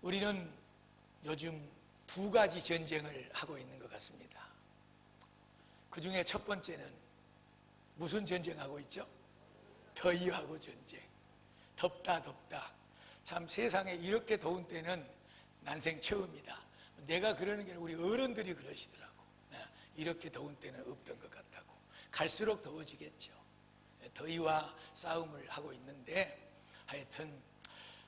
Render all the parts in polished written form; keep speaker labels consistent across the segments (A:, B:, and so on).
A: 우리는 요즘 두 가지 전쟁을 하고 있는 것 같습니다. 그 중에 첫 번째는 무슨 전쟁하고 있죠? 더위하고 전쟁. 덥다. 참 세상에 이렇게 더운 때는 난생 처음이다. 내가 그러는 게 아니라 우리 어른들이 그러시더라고. 이렇게 더운 때는 없던 것 같다고. 갈수록 더워지겠죠. 더위와 싸움을 하고 있는데 하여튼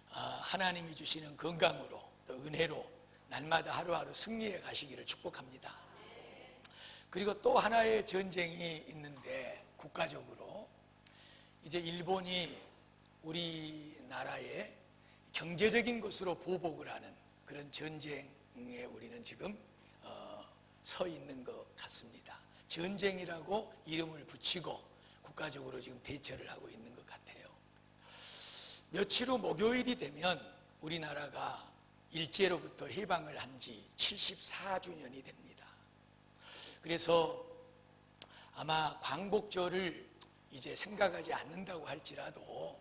A: 하나님이 주시는 건강으로 또 은혜로 날마다 하루하루 승리해 가시기를 축복합니다. 그리고 또 하나의 전쟁이 있는데 국가적으로 이제 일본이 우리나라의 경제적인 것으로 보복을 하는 그런 전쟁에 우리는 지금 서 있는 것 같습니다. 전쟁이라고 이름을 붙이고 국가적으로 지금 대처를 하고 있는 것 같아요. 며칠 후 목요일이 되면 우리나라가 일제로부터 해방을 한 지 74주년이 됩니다. 그래서 아마 광복절을 이제 생각하지 않는다고 할지라도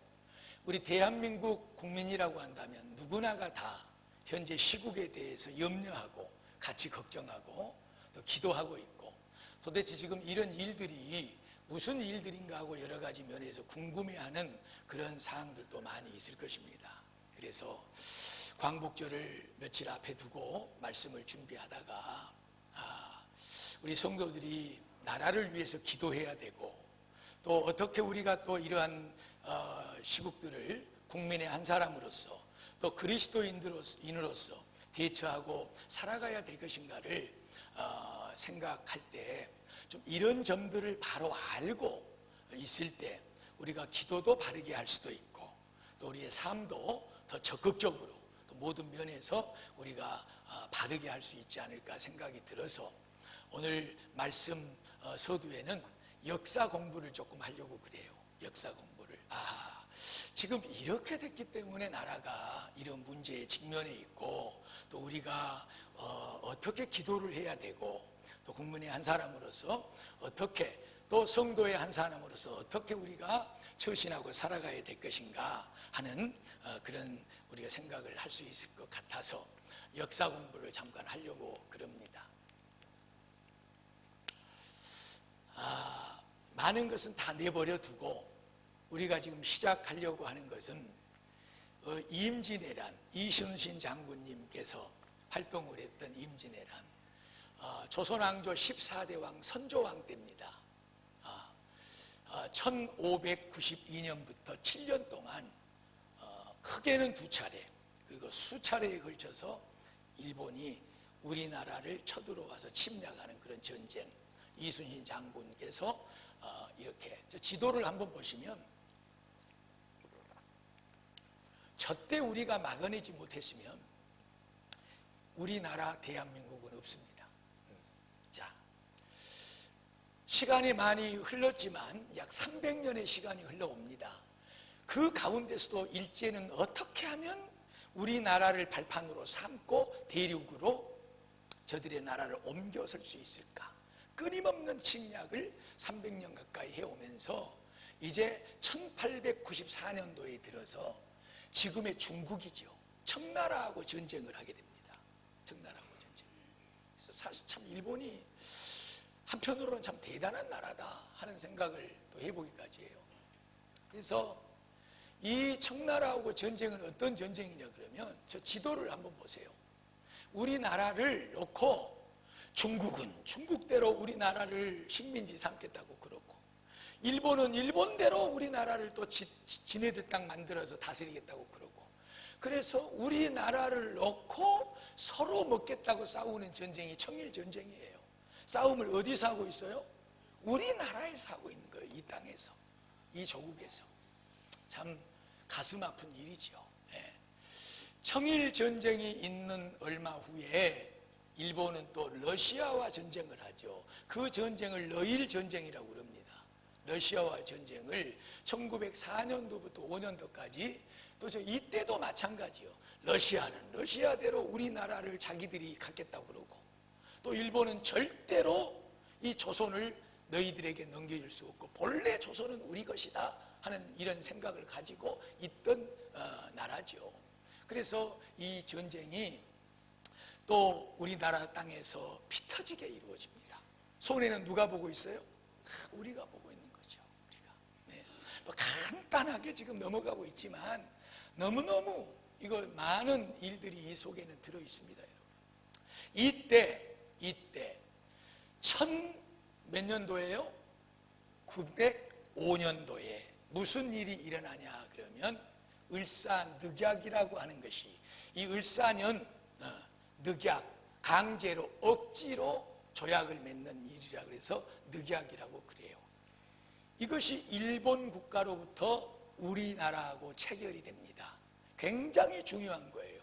A: 우리 대한민국 국민이라고 한다면 누구나가 다 현재 시국에 대해서 염려하고 같이 걱정하고 또 기도하고 있고 도대체 지금 이런 일들이 무슨 일들인가 하고 여러 가지 면에서 궁금해하는 그런 사항들도 많이 있을 것입니다. 그래서 광복절을 며칠 앞에 두고 말씀을 준비하다가 우리 성도들이 나라를 위해서 기도해야 되고 또 어떻게 우리가 또 이러한 시국들을 국민의 한 사람으로서 또 그리스도인으로서 대처하고 살아가야 될 것인가를 생각할 때 좀 이런 점들을 바로 알고 있을 때 우리가 기도도 바르게 할 수도 있고 또 우리의 삶도 더 적극적으로 또 모든 면에서 우리가 바르게 할 수 있지 않을까 생각이 들어서 오늘 말씀 서두에는 역사 공부를 조금 하려고 그래요. 역사 공부를. 지금 이렇게 됐기 때문에 나라가 이런 문제에 직면해 있고 또 우리가 어떻게 기도를 해야 되고 또 국민의 한 사람으로서 어떻게 또 성도의 한 사람으로서 어떻게 우리가 처신하고 살아가야 될 것인가 하는 그런 우리가 생각을 할 수 있을 것 같아서 역사 공부를 잠깐 하려고 그럽니다. 많은 것은 다 내버려 두고 우리가 지금 시작하려고 하는 것은 임진왜란, 이순신 장군님께서 활동을 했던 임진왜란, 조선왕조 14대 왕 선조왕 때입니다. 1592년부터 7년 동안 크게는 2차례 그리고 수차례에 걸쳐서 일본이 우리나라를 쳐들어와서 침략하는 그런 전쟁, 이순신 장군께서 이렇게 지도를 한번 보시면 저때 우리가 막아내지 못했으면 우리나라 대한민국은 없습니다. 자, 시간이 많이 흘렀지만 약 300년의 시간이 흘러옵니다. 그 가운데서도 일제는 어떻게 하면 우리나라를 발판으로 삼고 대륙으로 저들의 나라를 옮겨설 수 있을까? 끊임없는 침략을 300년 가까이 해오면서 이제 1894년도에 들어서 지금의 중국이죠. 청나라하고 전쟁을 하게 됩니다. 청나라하고 전쟁. 그래서 사실 참 일본이 한편으로는 참 대단한 나라다 하는 생각을 또 해보기까지 해요. 그래서 이 청나라하고 전쟁은 어떤 전쟁이냐 그러면 저 지도를 한번 보세요. 우리나라를 놓고 중국은 중국대로 우리나라를 식민지 삼겠다고 그러고 일본은 일본대로 우리나라를 또 지네들 땅 만들어서 다스리겠다고 그러고 그래서 우리나라를 놓고 서로 먹겠다고 싸우는 전쟁이 청일전쟁이에요. 싸움을 어디서 하고 있어요? 우리나라에서 하고 있는 거예요. 이 땅에서, 이 조국에서. 참 가슴 아픈 일이죠. 청일전쟁이 있는 얼마 후에 일본은 또 러시아와 전쟁을 하죠. 그 전쟁을 러일전쟁이라고 그럽니다. 러시아와 전쟁을 1904년도부터 5년도까지 또 이때도 마찬가지요. 러시아는 러시아대로 우리나라를 자기들이 갖겠다고 그러고 또 일본은 절대로 이 조선을 너희들에게 넘겨줄 수 없고 본래 조선은 우리 것이다 하는 이런 생각을 가지고 있던 나라죠. 그래서 이 전쟁이 또 우리나라 땅에서 피 터지게 이루어집니다. 손해는 누가 보고 있어요? 우리가 보고 있는 거죠. 우리가. 네. 뭐 간단하게 지금 넘어가고 있지만 너무너무 이거 많은 일들이 이 속에는 들어 있습니다, 여러분. 이때 몇 년도예요? 905년도에 무슨 일이 일어나냐 그러면 을사늑약이라고 하는 것이, 이 을사년 늑약, 강제로 억지로 조약을 맺는 일이라 그래서 늑약이라고 그래요. 이것이 일본 국가로부터 우리나라하고 체결이 됩니다. 굉장히 중요한 거예요.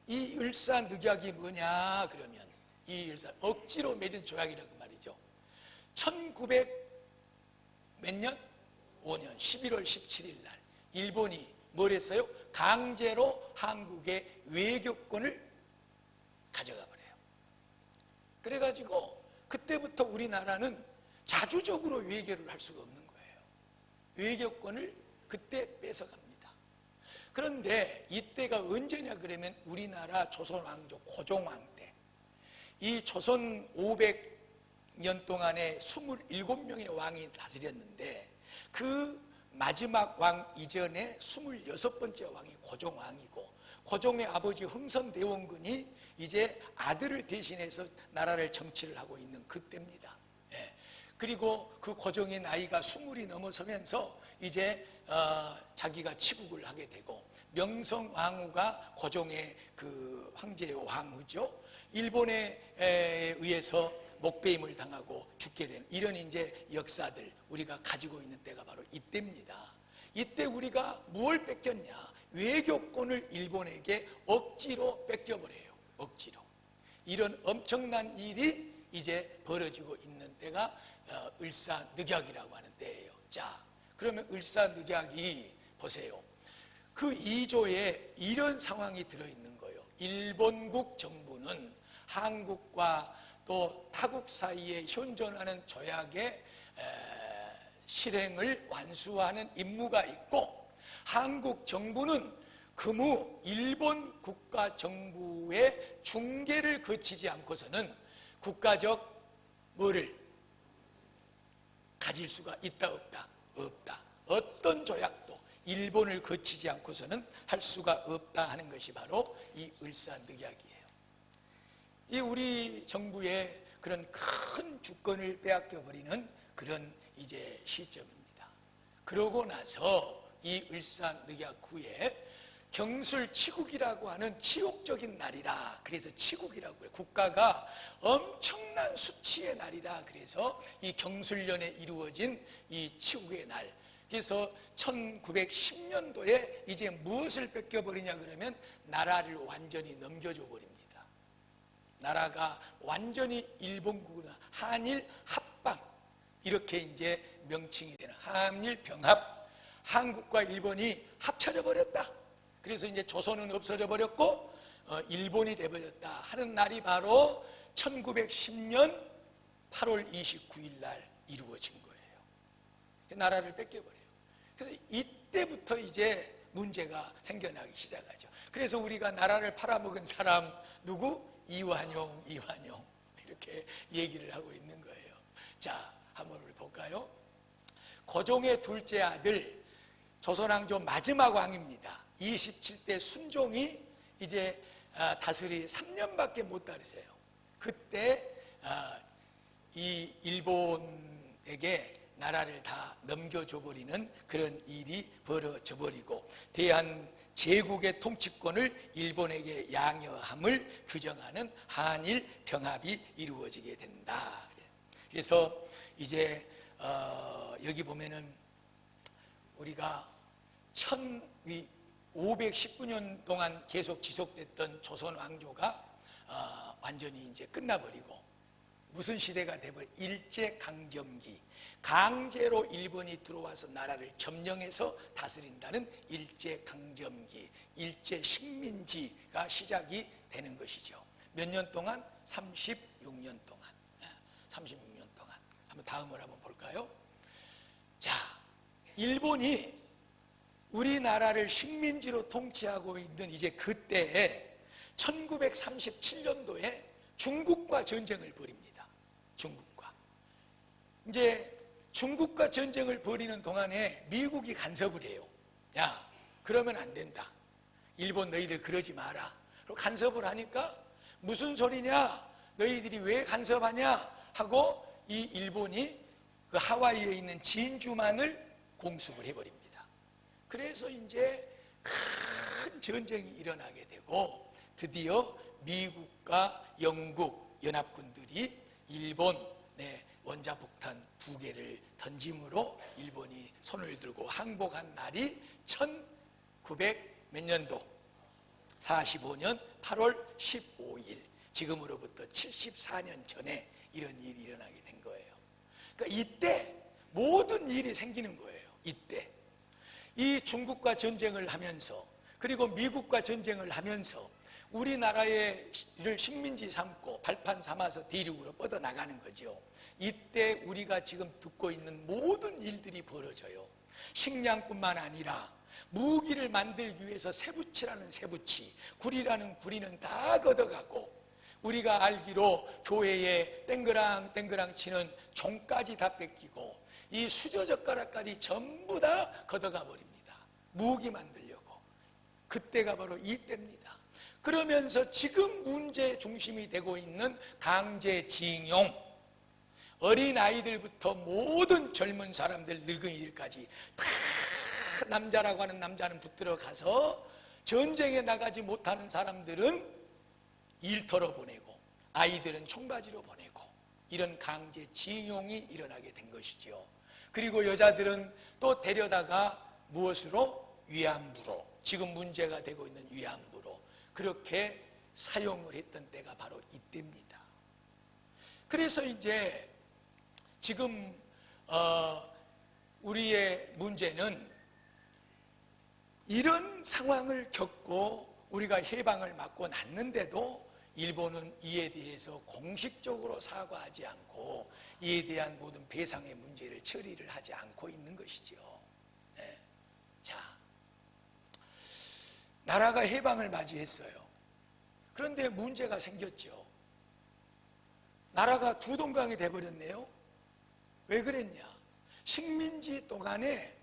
A: 이 을사늑약이 뭐냐 그러면 이 억지로 맺은 조약이라고 말이죠. 1900 몇 년? 5년 11월 17일 날 일본이 뭘 했어요? 강제로 한국의 외교권을 가져가 버려요. 그래가지고 그때부터 우리나라는 자주적으로 외교를 할 수가 없는 거예요. 외교권을 그때 뺏어갑니다. 그런데 이때가 언제냐 그러면 우리나라 조선왕조 고종왕 때, 이 조선 500년 동안에 27명의 왕이 다스렸는데 그 마지막 왕 이전에 26번째 왕이 고종왕이고, 고종의 아버지 흥선대원군이 이제 아들을 대신해서 나라를 정치를 하고 있는 그때입니다. 예. 그리고 그 고종의 나이가 20이 넘어서면서 이제 자기가 치국을 하게 되고, 명성왕후가 고종의 그 황제의 왕후죠. 일본에 의해서 목배임을 당하고 죽게 된 이런 이제 역사들 우리가 가지고 있는 때가 바로 이때입니다. 이때 우리가 무엇을 뺏겼냐? 외교권을 일본에게 억지로 뺏겨버려요. 억지로. 이런 엄청난 일이 이제 벌어지고 있는 때가 을사늑약이라고 하는 때예요. 자, 그러면 을사늑약이 보세요. 그 2조에 이런 상황이 들어있는 거예요. 일본국 정부는 한국과 또 타국 사이에 현존하는 조약의 실행을 완수하는 임무가 있고, 한국 정부는 그무 일본 국가 정부의 중개를 거치지 않고서는 국가적 뭐를 가질 수가 있다 없다? 없다. 어떤 조약도 일본을 거치지 않고서는 할 수가 없다 하는 것이 바로 이 을사늑약이에요. 이 우리 정부의 그런 큰 주권을 빼앗겨 버리는 그런 이제 시점입니다. 그러고 나서 이 을사늑약 후에 경술치국이라고 하는 치욕적인 날이라 그래서 치국이라고 해요. 국가가 엄청난 수치의 날이라 그래서 이 경술년에 이루어진 이 치국의 날. 그래서 1910년도에 이제 무엇을 뺏겨버리냐 그러면 나라를 완전히 넘겨줘 버립니다. 나라가 완전히 일본국이나 한일 합방 이렇게 이제 명칭이 되는 한일 병합, 한국과 일본이 합쳐져 버렸다. 그래서 이제 조선은 없어져 버렸고 일본이 돼버렸다 하는 날이 바로 1910년 8월 29일 날 이루어진 거예요. 나라를 뺏겨버려요. 그래서 이때부터 이제 문제가 생겨나기 시작하죠. 그래서 우리가 나라를 팔아먹은 사람 누구? 이완용 이렇게 얘기를 하고 있는 거예요. 자, 한번 볼까요? 고종의 둘째 아들 조선왕조 마지막 왕입니다. 27대 순종이 이제 다스리 3년밖에 못 다르세요. 그때 이 일본에게 나라를 다 넘겨줘 버리는 그런 일이 벌어져 버리고, 대한 제국의 통치권을 일본에게 양여함을 규정하는 한일 병합이 이루어지게 된다. 그래서 이제 여기 보면은 우리가 1519년 동안 계속 지속됐던 조선 왕조가 완전히 이제 끝나버리고 무슨 시대가 되버려? 일제강점기. 강제로 일본이 들어와서 나라를 점령해서 다스린다는 일제강점기, 일제식민지가 시작이 되는 것이죠. 몇 년 동안? 36년 동안. 36년 동안. 한번 다음을 한번 볼까요? 자, 일본이 우리나라를 식민지로 통치하고 있는 이제 그때에 1937년도에 중국과 전쟁을 벌입니다. 중국과. 이제 중국과 전쟁을 벌이는 동안에 미국이 간섭을 해요. 야, 그러면 안 된다. 일본 너희들 그러지 마라. 그리고 간섭을 하니까 무슨 소리냐? 너희들이 왜 간섭하냐? 하고 이 일본이 그 하와이에 있는 진주만을 공습을 해버립니다. 그래서 이제 큰 전쟁이 일어나게 되고 드디어 미국과 영국 연합군들이 일본의 원자폭탄 2개를 던짐으로 일본이 손을 들고 항복한 날이 1900 몇 년도? 45년 8월 15일, 지금으로부터 74년 전에 이런 일이 일어나게 된 거예요. 그러니까 이때 모든 일이 생기는 거예요. 이때 이 중국과 전쟁을 하면서, 그리고 미국과 전쟁을 하면서 우리나라를 식민지 삼고 발판 삼아서 대륙으로 뻗어나가는 거죠. 이때 우리가 지금 듣고 있는 모든 일들이 벌어져요. 식량뿐만 아니라 무기를 만들기 위해서 쇠붙이라는 쇠붙이, 구리라는 구리는 다 걷어가고, 우리가 알기로 교회에 땡그랑 치는 종까지 다 뺏기고, 이 수저젓가락까지 전부 다 걷어가 버립니다. 무기 만들려고. 그때가 바로 이때입니다. 그러면서 지금 문제 중심이 되고 있는 강제징용, 어린아이들부터 모든 젊은 사람들, 늙은이들까지 다 남자라고 하는 남자는 붙들어 가서 전쟁에 나가지 못하는 사람들은 일터로 보내고 아이들은 청바지로 보내고, 이런 강제징용이 일어나게 된 것이죠. 그리고 여자들은 또 데려다가 무엇으로? 위안부로, 지금 문제가 되고 있는 위안부로 그렇게 사용을 했던 때가 바로 이때입니다. 그래서 이제 지금 우리의 문제는 이런 상황을 겪고 우리가 해방을 맞고 났는데도 일본은 이에 대해서 공식적으로 사과하지 않고 이에 대한 모든 배상의 문제를 처리를 하지 않고 있는 것이죠. 네. 자, 나라가 해방을 맞이했어요. 그런데 문제가 생겼죠. 나라가 두 동강이 돼버렸네요. 왜 그랬냐? 식민지 동안에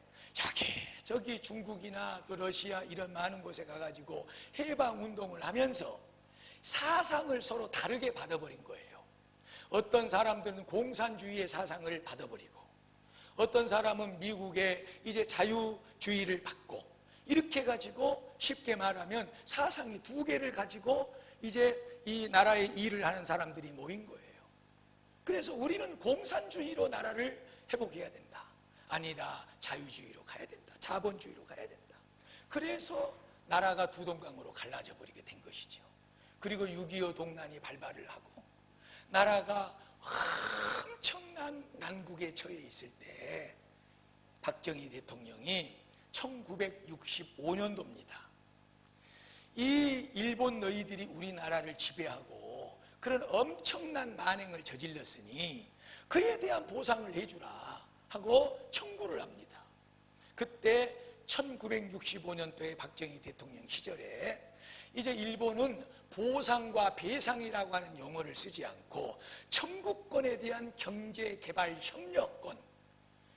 A: 저기 중국이나 또 러시아 이런 많은 곳에 가가지고 해방운동을 하면서 사상을 서로 다르게 받아버린 거예요. 어떤 사람들은 공산주의의 사상을 받아버리고, 어떤 사람은 미국의 이제 자유주의를 받고, 이렇게 가지고 쉽게 말하면 사상이 2개를 가지고 이제 이 나라의 일을 하는 사람들이 모인 거예요. 그래서 우리는 공산주의로 나라를 회복해야 된다. 아니다, 자유주의로 가야 된다. 자본주의로 가야 된다. 그래서 나라가 두 동강으로 갈라져 버리게 된 것이죠. 그리고 6.25 동란이 발발을 하고 나라가 엄청난 난국에 처해 있을 때 박정희 대통령이 1965년도입니다. 이 일본 너희들이 우리나라를 지배하고 그런 엄청난 만행을 저질렀으니 그에 대한 보상을 해주라 하고 청구를 합니다. 그때 1965년도에 박정희 대통령 시절에 이제 일본은 보상과 배상이라고 하는 용어를 쓰지 않고 청구권에 대한 경제개발 협력권,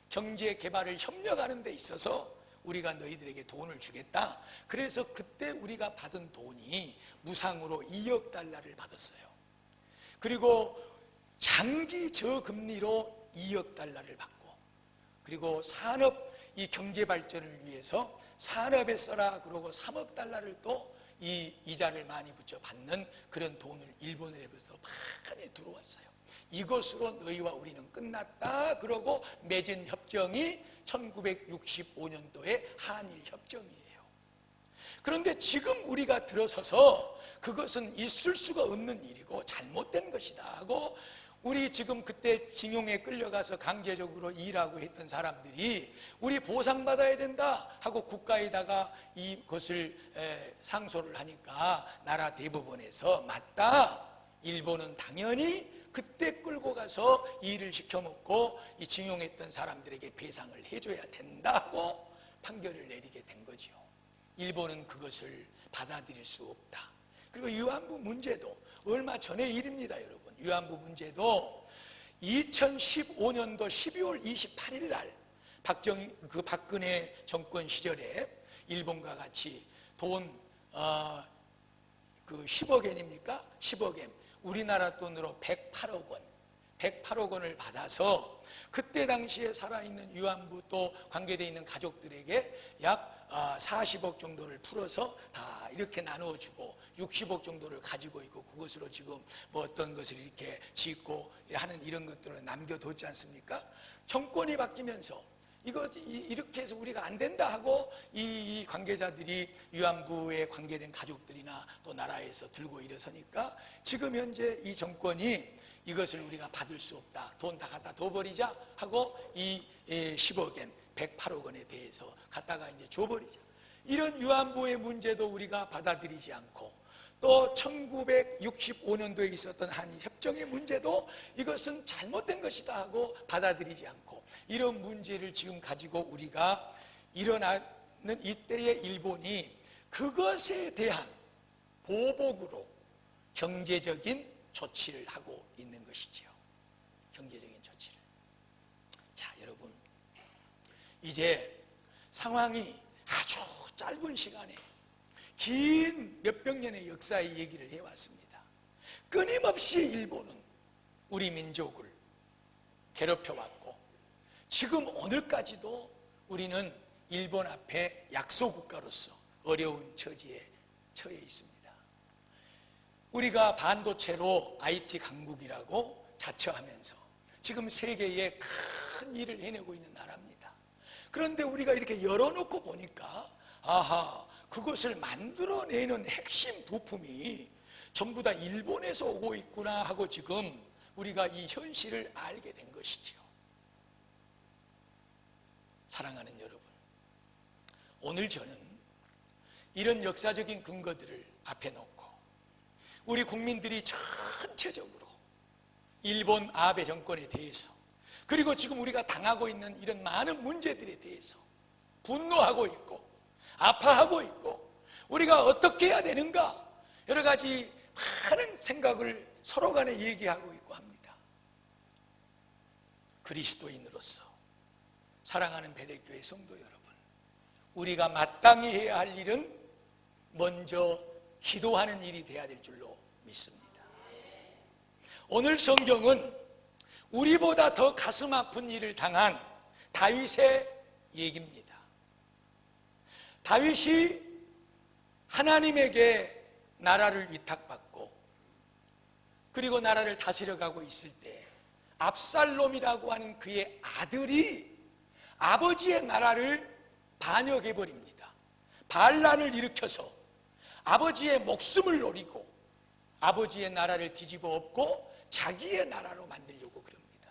A: 경제개발을 협력하는 데 있어서 우리가 너희들에게 돈을 주겠다. 그래서 그때 우리가 받은 돈이 무상으로 2억 달러를 받았어요. 그리고 장기 저금리로 2억 달러를 받고, 그리고 산업 이 경제 발전을 위해서 산업에 써라 그러고 3억 달러를 또 이 이자를 많이 붙여 받는 그런 돈을 일본에서 많이 들어왔어요. 이것으로 너희와 우리는 끝났다 그러고 맺은 협정이 1965년도의 한일협정이에요. 그런데 지금 우리가 들어서서 그것은 있을 수가 없는 일이고 잘못된 것이다 하고, 우리 지금 그때 징용에 끌려가서 강제적으로 일하고 했던 사람들이 우리 보상받아야 된다 하고 국가에다가 이것을 상소를 하니까 나라 대법원에서 맞다, 일본은 당연히 그때 끌고 가서 일을 시켜먹고 이 징용했던 사람들에게 배상을 해줘야 된다고 판결을 내리게 된 거예요. 일본은 그것을 받아들일 수 없다. 그리고 위안부 문제도 얼마 전의 일입니다, 여러분. 위안부 문제도 2015년도 12월 28일 날 박근혜 정권 시절에 일본과 같이 돈 10억 엔입니까? 10억 엔. 우리나라 돈으로 108억 원. 108억 원을 받아서 그때 당시에 살아있는 위안부 또 관계되어 있는 가족들에게 약 40억 정도를 풀어서 다 이렇게 나누어주고 60억 정도를 가지고 있고 그것으로 지금 뭐 어떤 것을 이렇게 짓고 하는 이런 것들을 남겨뒀지 않습니까? 정권이 바뀌면서 이렇게 해서 우리가 안 된다 하고 이 관계자들이 위안부에 관계된 가족들이나 또 나라에서 들고 일어서니까 지금 현재 이 정권이 이것을 우리가 받을 수 없다. 돈 다 갖다 둬버리자 하고 이 10억 엔, 108억 원에 대해서 갖다가 이제 줘버리자. 이런 위안부의 문제도 우리가 받아들이지 않고 또 1965년도에 있었던 한일 협정의 문제도 이것은 잘못된 것이다 하고 받아들이지 않고 이런 문제를 지금 가지고 우리가 일어나는 이때의 일본이 그것에 대한 보복으로 경제적인 조치를 하고 있는 것이지요. 경제적인 조치를. 자, 여러분, 이제 상황이 아주 짧은 시간에 긴 몇백 년의 역사의 얘기를 해왔습니다. 끊임없이 일본은 우리 민족을 괴롭혀왔고 지금 오늘까지도 우리는 일본 앞에 약소국가로서 어려운 처지에 처해 있습니다. 우리가 반도체로 IT 강국이라고 자처하면서 지금 세계에 큰 일을 해내고 있는 나라입니다. 그런데 우리가 이렇게 열어놓고 보니까 아하, 그것을 만들어내는 핵심 부품이 전부 다 일본에서 오고 있구나 하고 지금 우리가 이 현실을 알게 된 것이죠. 사랑하는 여러분, 오늘 저는 이런 역사적인 근거들을 앞에 놓고 우리 국민들이 전체적으로 일본 아베 정권에 대해서 그리고 지금 우리가 당하고 있는 이런 많은 문제들에 대해서 분노하고 있고 아파하고 있고 우리가 어떻게 해야 되는가 여러 가지 많은 생각을 서로 간에 얘기하고 있고 합니다. 그리스도인으로서 사랑하는 베델교회 성도 여러분, 우리가 마땅히 해야 할 일은 먼저 기도하는 일이 돼야 될 줄로 믿습니다. 오늘 성경은 우리보다 더 가슴 아픈 일을 당한 다윗의 얘기입니다. 다윗이 하나님에게 나라를 위탁받고 그리고 나라를 다스려 가고 있을 때 압살롬이라고 하는 그의 아들이 아버지의 나라를 반역해버립니다. 반란을 일으켜서 아버지의 목숨을 노리고 아버지의 나라를 뒤집어 엎고 자기의 나라로 만들려고 그럽니다.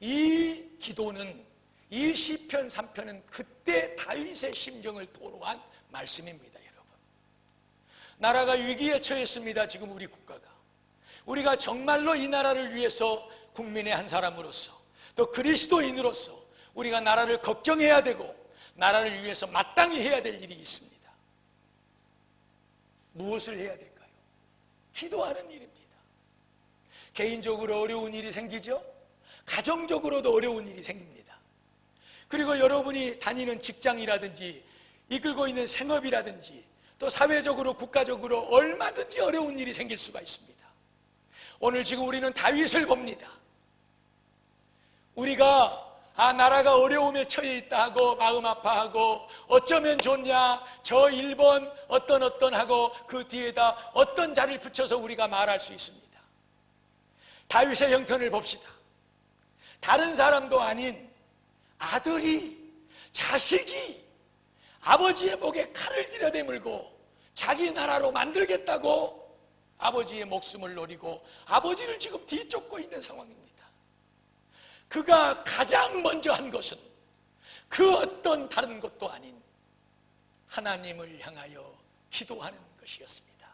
A: 이 기도는 이 시편 3편은 그때 다윗의 심정을 토로한 말씀입니다. 여러분, 나라가 위기에 처했습니다. 지금 우리 국가가. 우리가 정말로 이 나라를 위해서 국민의 한 사람으로서 또 그리스도인으로서 우리가 나라를 걱정해야 되고 나라를 위해서 마땅히 해야 될 일이 있습니다. 무엇을 해야 될까요? 기도하는 일입니다. 개인적으로 어려운 일이 생기죠? 가정적으로도 어려운 일이 생깁니다. 그리고 여러분이 다니는 직장이라든지 이끌고 있는 생업이라든지 또 사회적으로 국가적으로 얼마든지 어려운 일이 생길 수가 있습니다. 오늘 지금 우리는 다윗을 봅니다. 우리가 나라가 어려움에 처해 있다 하고 마음 아파하고 어쩌면 좋냐, 저 일본 어떤 하고 그 뒤에다 어떤 자를 붙여서 우리가 말할 수 있습니다. 다윗의 형편을 봅시다. 다른 사람도 아닌 아들이, 자식이 아버지의 목에 칼을 들여대물고 자기 나라로 만들겠다고 아버지의 목숨을 노리고 아버지를 지금 뒤쫓고 있는 상황입니다. 그가 가장 먼저 한 것은 그 어떤 다른 것도 아닌 하나님을 향하여 기도하는 것이었습니다.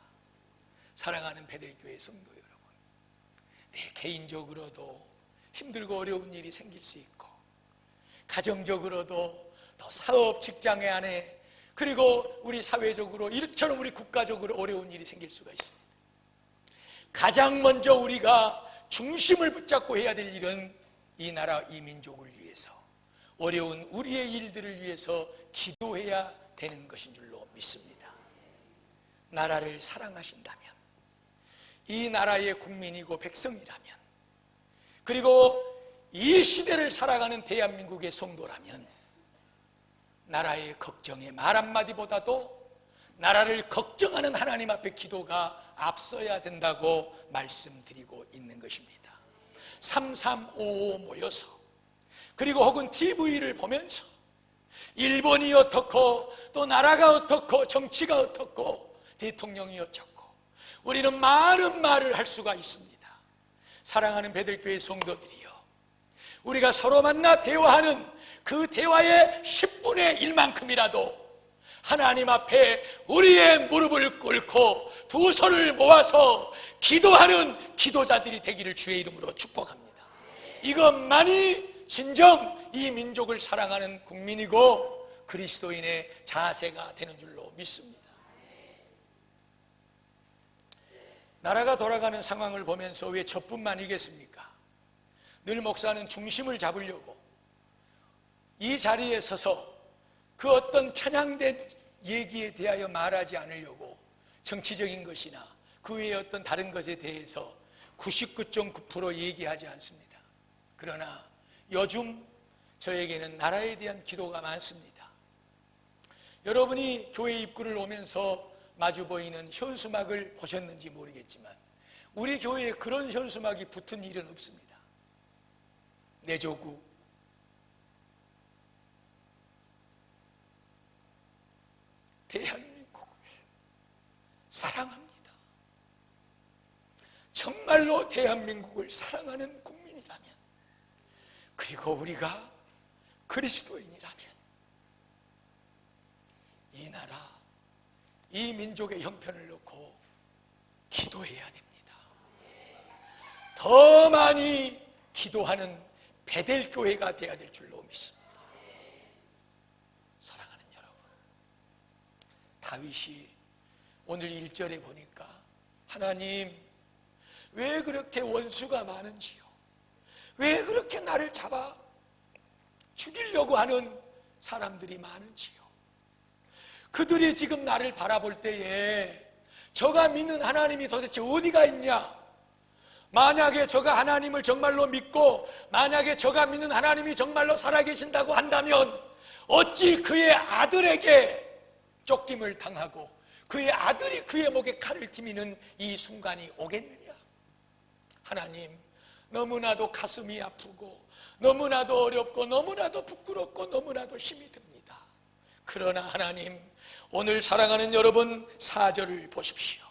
A: 사랑하는 베델교회 성도 여러분, 개인적으로도 힘들고 어려운 일이 생길 수 있고 가정적으로도 또 사업 직장의 안에 그리고 우리 사회적으로 이처럼 우리 국가적으로 어려운 일이 생길 수가 있습니다. 가장 먼저 우리가 중심을 붙잡고 해야 될 일은 이 나라, 이 민족을 위해서, 어려운 우리의 일들을 위해서 기도해야 되는 것인 줄로 믿습니다. 나라를 사랑하신다면, 이 나라의 국민이고 백성이라면, 그리고 이 시대를 살아가는 대한민국의 성도라면 나라의 걱정의 말 한마디보다도 나라를 걱정하는 하나님 앞에 기도가 앞서야 된다고 말씀드리고 있는 것입니다. 3355 모여서, 그리고 혹은 TV를 보면서 일본이 어떻고 또 나라가 어떻고 정치가 어떻고 대통령이 어쩌고 우리는 많은 말을 할 수가 있습니다. 사랑하는 베들교회 성도들이여, 우리가 서로 만나 대화하는 그 대화의 10분의 1만큼이라도 하나님 앞에 우리의 무릎을 꿇고 두 손을 모아서 기도하는 기도자들이 되기를 주의 이름으로 축복합니다. 이것만이 진정 이 민족을 사랑하는 국민이고 그리스도인의 자세가 되는 줄로 믿습니다. 나라가 돌아가는 상황을 보면서 왜 저뿐만이겠습니까? 늘 목사는 중심을 잡으려고 이 자리에 서서 그 어떤 편향된 얘기에 대하여 말하지 않으려고 정치적인 것이나 그 외의 어떤 다른 것에 대해서 99.9% 얘기하지 않습니다. 그러나 요즘 저에게는 나라에 대한 기도가 많습니다. 여러분이 교회 입구를 오면서 마주 보이는 현수막을 보셨는지 모르겠지만 우리 교회에 그런 현수막이 붙은 일은 없습니다. 내 조국, 대한민국을 사랑합니다. 정말로 대한민국을 사랑하는 국민이라면, 그리고 우리가 그리스도인이라면 이 나라, 이 민족의 형편을 놓고 기도해야 됩니다. 더 많이 기도하는 베델교회가 되어야 될 줄로 믿습니다. 사랑하는 여러분, 다윗이 오늘 1절에 보니까 하나님, 왜 그렇게 원수가 많은지요? 왜 그렇게 나를 잡아 죽이려고 하는 사람들이 많은지요? 그들이 지금 나를 바라볼 때에 저가 믿는 하나님이 도대체 어디가 있냐? 만약에 저가 하나님을 정말로 믿고 만약에 저가 믿는 하나님이 정말로 살아계신다고 한다면 어찌 그의 아들에게 쫓김을 당하고 그의 아들이 그의 목에 칼을 티미는 이 순간이 오겠느냐? 하나님, 너무나도 가슴이 아프고 너무나도 어렵고 너무나도 부끄럽고 너무나도 힘이 듭니다. 그러나 하나님, 오늘 사랑하는 여러분 4절을 보십시오.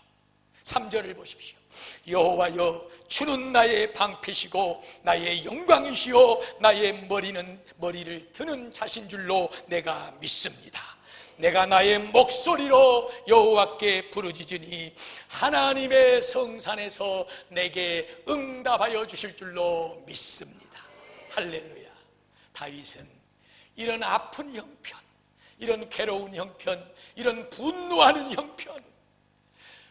A: 3절을 보십시오. 여호와여, 주는 나의 방패시고 나의 영광이시오 나의 머리를 드는 자신 줄로 내가 믿습니다. 내가 나의 목소리로 여호와께 부르짖으니 하나님의 성산에서 내게 응답하여 주실 줄로 믿습니다. 할렐루야. 다윗은 이런 아픈 형편, 이런 괴로운 형편, 이런 분노하는 형편,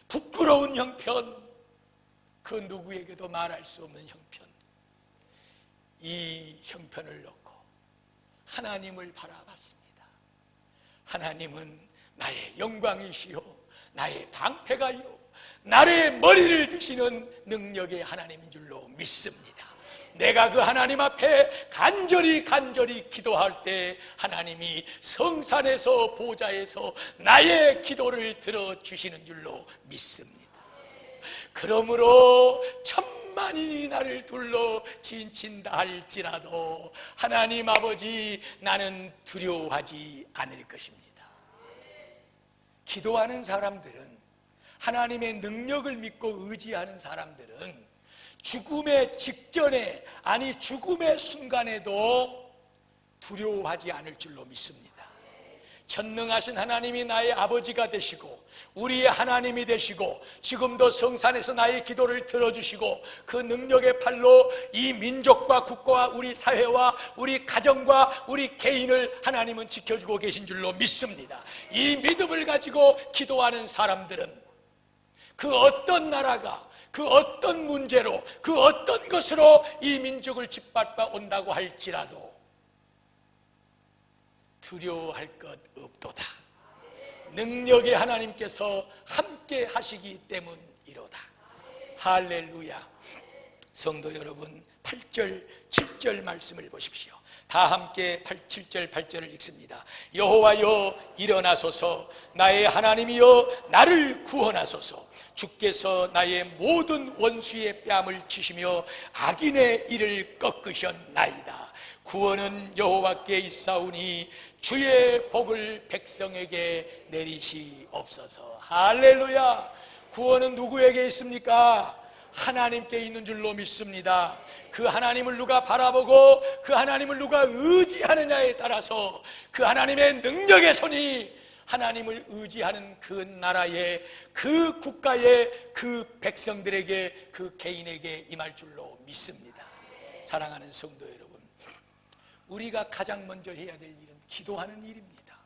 A: 부끄러운 형편, 그 누구에게도 말할 수 없는 형편, 이 형편을 놓고 하나님을 바라봤습니다. 하나님은 나의 영광이시요 나의 방패가요 나의 머리를 드시는 능력의 하나님인 줄로 믿습니다. 내가 그 하나님 앞에 간절히 기도할 때 하나님이 성산에서 보좌에서 나의 기도를 들어주시는 줄로 믿습니다. 그러므로 천만인이 나를 둘러 진친다 할지라도 하나님 아버지, 나는 두려워하지 않을 것입니다. 기도하는 사람들은, 하나님의 능력을 믿고 의지하는 사람들은 죽음의 직전에, 아니 죽음의 순간에도 두려워하지 않을 줄로 믿습니다. 전능하신 하나님이 나의 아버지가 되시고 우리의 하나님이 되시고 지금도 성산에서 나의 기도를 들어주시고 그 능력의 팔로 이 민족과 국가와 우리 사회와 우리 가정과 우리 개인을 하나님은 지켜주고 계신 줄로 믿습니다. 이 믿음을 가지고 기도하는 사람들은 그 어떤 나라가 그 어떤 문제로 그 어떤 것으로 이 민족을 짓밟아 온다고 할지라도 두려워할 것 없도다. 능력의 하나님께서 함께 하시기 때문이로다. 할렐루야. 성도 여러분, 8절 7절 말씀을 보십시오. 다 함께 7절 8절을 읽습니다. 여호와여 일어나소서, 나의 하나님이여 나를 구원하소서. 주께서 나의 모든 원수의 뺨을 치시며 악인의 이를 꺾으셨나이다. 구원은 여호와께 있사오니 주의 복을 백성에게 내리시옵소서. 할렐루야. 구원은 누구에게 있습니까? 하나님께 있는 줄로 믿습니다. 그 하나님을 누가 바라보고 그 하나님을 누가 의지하느냐에 따라서 그 하나님의 능력의 손이 하나님을 의지하는 그 나라의 그 국가의 그 백성들에게 그 개인에게 임할 줄로 믿습니다. 사랑하는 성도 여러분, 우리가 가장 먼저 해야 될 일은 기도하는 일입니다.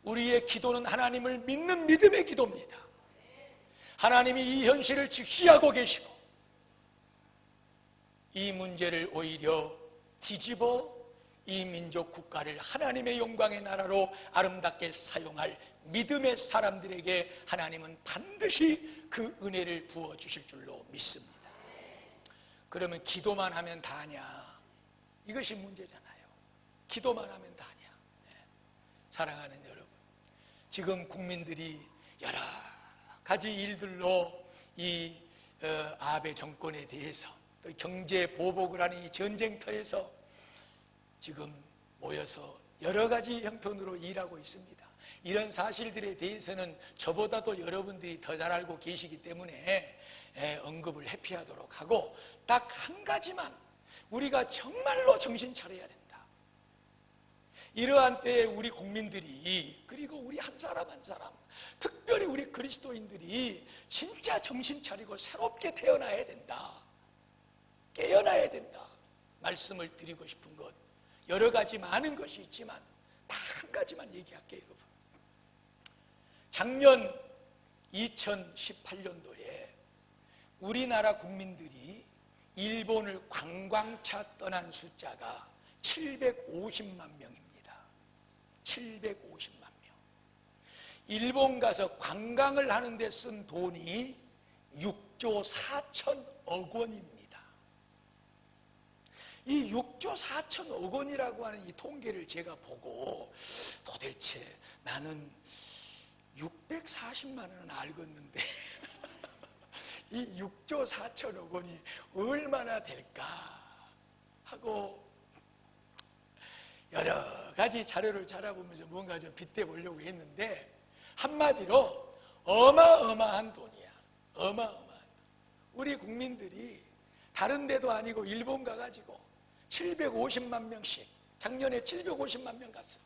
A: 우리의 기도는 하나님을 믿는 믿음의 기도입니다. 하나님이 이 현실을 직시하고 계시고 이 문제를 오히려 뒤집어 이 민족 국가를 하나님의 영광의 나라로 아름답게 사용할 믿음의 사람들에게 하나님은 반드시 그 은혜를 부어주실 줄로 믿습니다. 그러면 기도만 하면 다냐? 이것이 문제잖아요. 기도만 하면 다냐? 사랑하는 여러분, 지금 국민들이 여러 가지 일들로 이 아베 정권에 대해서 또 경제 보복을 하는 이 전쟁터에서 지금 모여서 여러 가지 형편으로 일하고 있습니다. 이런 사실들에 대해서는 저보다도 여러분들이 더 잘 알고 계시기 때문에 언급을 회피하도록 하고 딱 한 가지만 우리가 정말로 정신 차려야 된다. 이러한 때에 우리 국민들이, 그리고 우리 한 사람 한 사람, 특별히 우리 그리스도인들이 진짜 정신 차리고 새롭게 태어나야 된다. 깨어나야 된다. 말씀을 드리고 싶은 것 여러 가지 많은 것이 있지만 다 한 가지만 얘기할게요, 여러분. 작년 2018년도에 우리나라 국민들이 일본을 관광차 떠난 숫자가 750만 명입니다. 750만 명. 일본 가서 관광을 하는데 쓴 돈이 6조 4천억 원입니다. 이 6조 4천억 원이라고 하는 이 통계를 제가 보고 도대체 나는 640만 원은 알겠는데 이 6조 4천억 원이 얼마나 될까 하고 여러 가지 자료를 찾아보면서 뭔가 좀 빗대보려고 했는데 한마디로 어마어마한 돈이야. 어마어마한 돈. 우리 국민들이 다른 데도 아니고 일본 가가지고 750만 명씩 작년에 750만 명 갔어.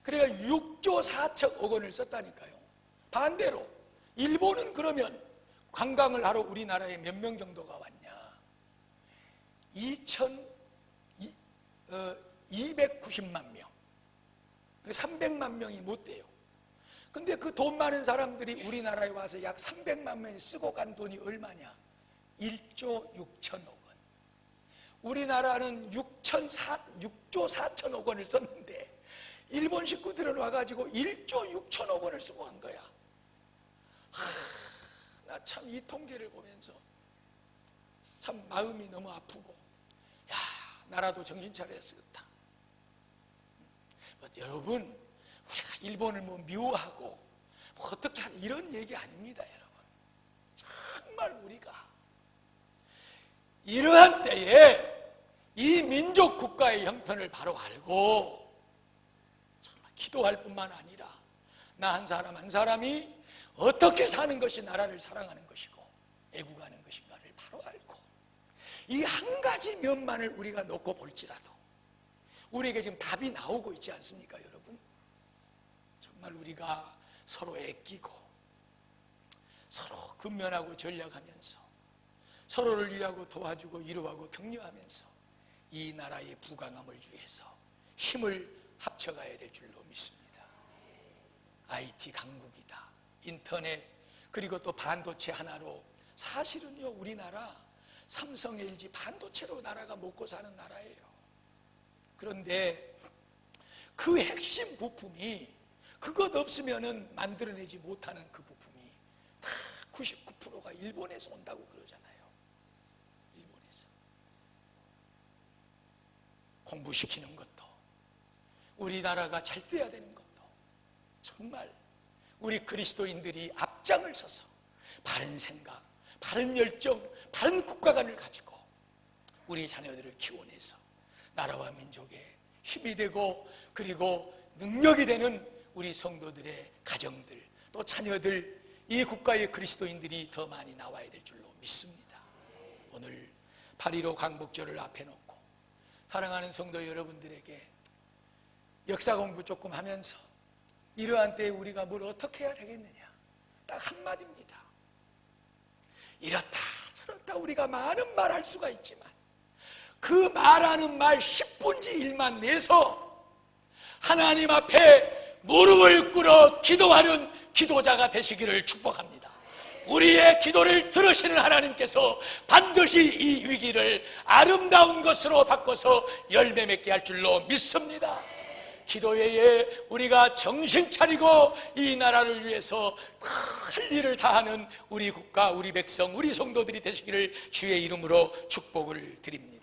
A: 그래가 6조 4천억 원을 썼다니까요. 반대로 일본은 그러면 관광을 하러 우리나라에 몇 명 정도가 왔냐? 290만 명. 300만 명이 못 돼요. 근데 그 돈 많은 사람들이 우리나라에 와서 약 300만 명이 쓰고 간 돈이 얼마냐? 1조 6천억 원. 우리나라는 6조 4천억 원을 썼는데 일본 식구들은 와가지고 1조 6천억 원을 쓰고 간 거야. 나 참 이 통계를 보면서 참 마음이 너무 아프고, 야, 나라도 정신 차려야 쓰겠다. 여러분, 우리가 일본을 뭐 미워하고 뭐 어떻게 하는 이런 얘기 아닙니다, 여러분. 정말 우리가 이러한 때에 이 민족 국가의 형편을 바로 알고 정말 기도할 뿐만 아니라 나 한 사람 한 사람이 어떻게 사는 것이 나라를 사랑하는 것이고 애국하는 것인가를 바로 알고 이 한 가지 면만을 우리가 놓고 볼지라도 우리에게 지금 답이 나오고 있지 않습니까, 여러분? 정말 우리가 서로 애끼고 서로 근면하고 전략하면서 서로를 위하고 도와주고 위로하고 격려하면서 이 나라의 부강함을 위해서 힘을 합쳐가야 될 줄로 믿습니다. IT 강국이다. 인터넷 그리고 또 반도체 하나로 사실은요 우리나라 삼성, LG 반도체로 나라가 먹고 사는 나라예요. 그런데 그 핵심 부품이 그것 없으면은 만들어내지 못하는 그 부품이 다 99%가 일본에서 온다고 그러잖아요. 일본에서 공부시키는 것도 우리나라가 잘 돼야 되는 것도 정말 우리 그리스도인들이 앞장을 서서 바른 생각, 바른 열정, 바른 국가관을 가지고 우리 자녀들을 키워내서 나라와 민족의 힘이 되고 그리고 능력이 되는 우리 성도들의 가정들 또 자녀들 이 국가의 그리스도인들이 더 많이 나와야 될 줄로 믿습니다. 오늘 8.15 광복절을 앞에 놓고 사랑하는 성도 여러분들에게 역사 공부 조금 하면서 이러한 때에 우리가 뭘 어떻게 해야 되겠느냐 딱 한마디입니다. 이렇다 저렇다 우리가 많은 말 할 수가 있지만 그 말하는 말 10분지 1만 내서 하나님 앞에 무릎을 꿇어 기도하는 기도자가 되시기를 축복합니다. 우리의 기도를 들으시는 하나님께서 반드시 이 위기를 아름다운 것으로 바꿔서 열매 맺게 할 줄로 믿습니다. 기도 외에 우리가 정신 차리고 이 나라를 위해서 할 일을 다하는 우리 국가, 우리 백성, 우리 성도들이 되시기를 주의 이름으로 축복을 드립니다.